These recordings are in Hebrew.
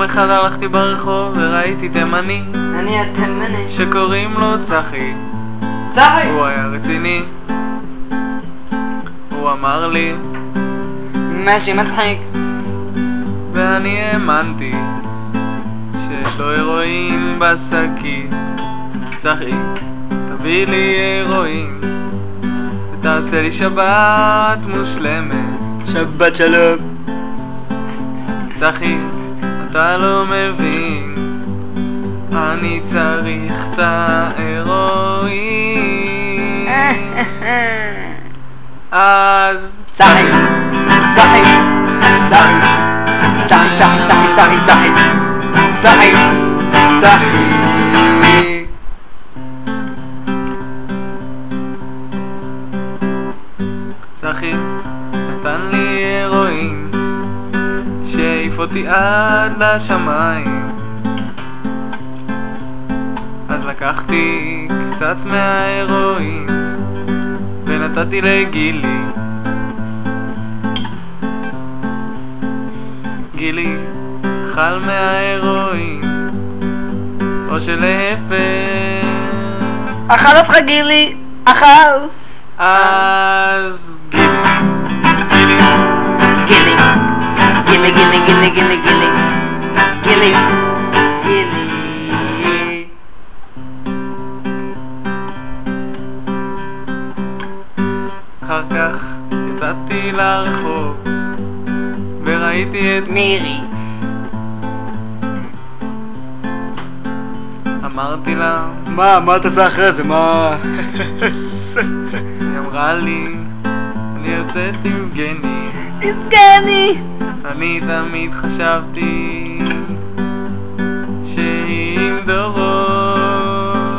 יום אחד הלכתי ברחוב וראיתי תימני, אני התימני שקוראים לו צחי. צחי! הוא היה רציני, הוא אמר לי משהו מצחיק, ואני האמנתי שיש לו הרואין בשקית. צחי, תביא לי הרואין ותעשה לי שבת מושלמת. שבת שלום. צחי, אתה לא מבין, אני צריך את ההרואין. אז צחי! צחי! צחי! צחי! צחי! צחי! צחי! צחי! צחי! צחי נתן לי הרואין שהעיף אותי עד לשמיים. אז לקחתי קצת מההרואין ונתתי לגילי. גילי אכל מההרואין, או שלהפך. אכל אותך גילי! אכל! אז גילי גילי! גילי! גילי! גילי! גילי! גילי! גילי! גילי! אחר כך יצאתי לרחוב וראיתי את מירי. אמרתי לה, מה אתה עושה אחרי זה? מה? היא אמרה לי, אני יוצאת עם גני. יבגני! אני תמיד חשבתי שהיא עם דורון.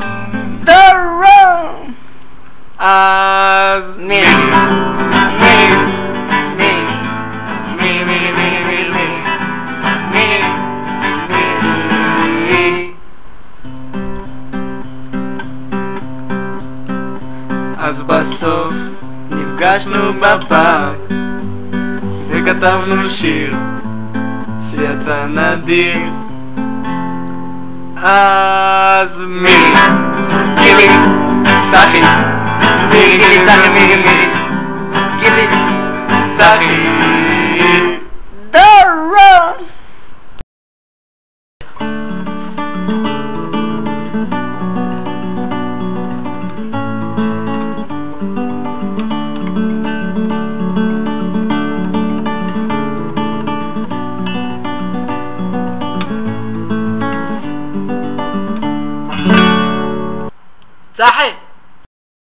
דורון! אז מירי! מירי! מירי! מירי מירי מירי מירי מירי. אז בסוף נפגשנו בפארק וכתבנו שיר שיצא נדיר. אז מירי גילי! צחי מירי גילי! צחי! מירי! מירי! גילי! צחי. דורון! צחי!